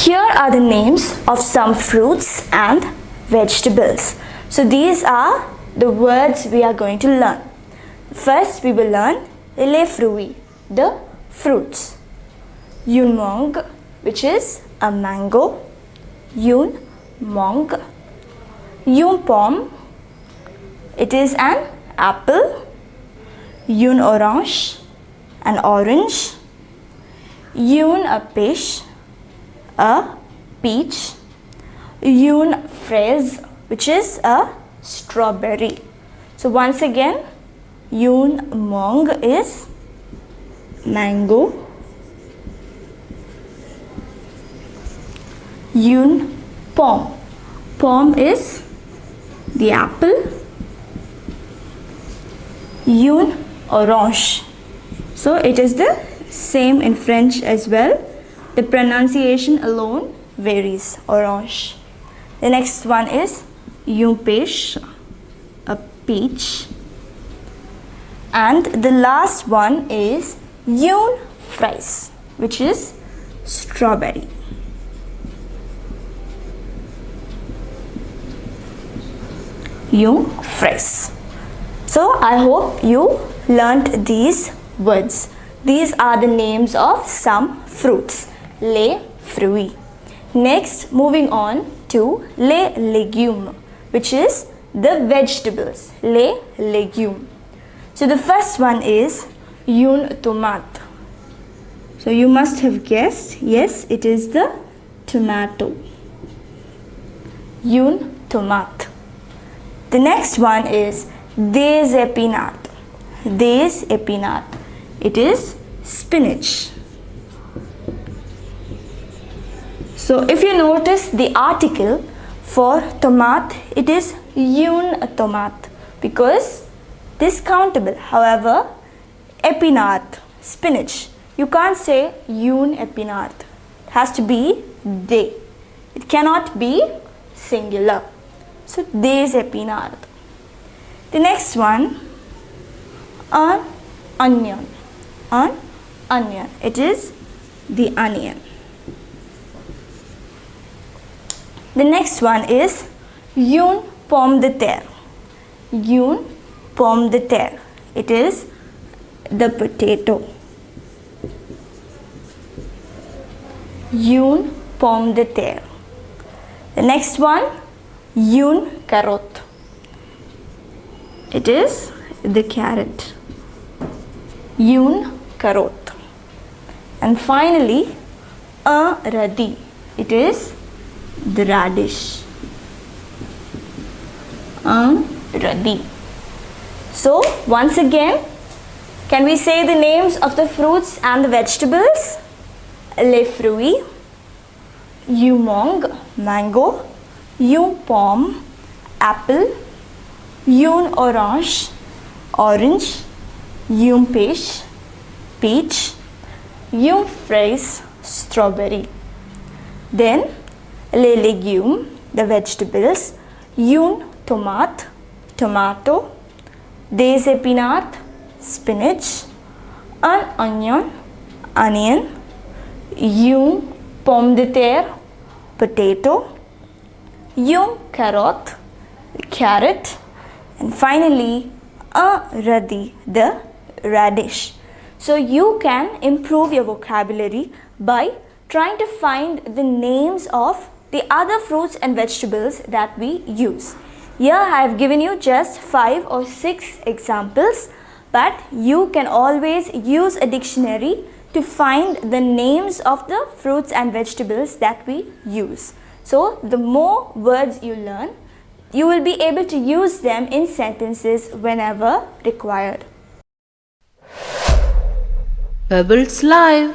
Here are the names of some fruits and vegetables. So these are the words we are going to learn. First we will learn les fruits, the fruits. Une mangue, which is a mango. Une mangue. Une pomme, it is an apple. Une orange, an orange. Une pêche, a peach. Une fraise, which is a strawberry. So once again, une mangue is mango. Une pomme, pomme is the apple. Une orange, so it is the same in French as well. The pronunciation alone varies. Orange. The next one is une pêche, a peach. And the last one is une fraise, which is strawberry. Une fraise. So I hope you learnt these words. These are the names of some fruits. Les fruits. Next, moving on to les légumes, which is the vegetables. Les légumes. So the first one is une tomate. So you must have guessed, yes, it is the tomato. Une tomate. The next one is des épinards. Des épinards. It is spinach. So if you notice the article for tomate, it is une tomate because this countable. However, épinard, spinach, you can't say une épinard. It has to be des. It cannot be singular. So des épinards. The next one, an onion. An onion. It is the onion. The next one is une pomme de terre. Une pomme de terre. It is the potato. Une pomme de terre. The next one, une carotte. It is the carrot. Une carotte. And finally, un radis. It is the radish. Un radis. So once again, can we say the names of the fruits and the vegetables? Les fruits, une mangue, mango. Une pomme, apple. Une orange, orange. Une pêche, peach. Une fraise, strawberry. Then les légumes, the vegetables. Une tomate, tomato. Des épinards, spinach. Un onion, onion. Une pomme de terre, potato. Une carotte, carrot. And finally, un radis, the radish. So you can improve your vocabulary by trying to find the names of the other fruits and vegetables that we use. Here I have given you just 5 or 6 examples, but you can always use a dictionary to find the names of the fruits and vegetables that we use. So the more words you learn, you will be able to use them in sentences whenever required. Pebbles Live.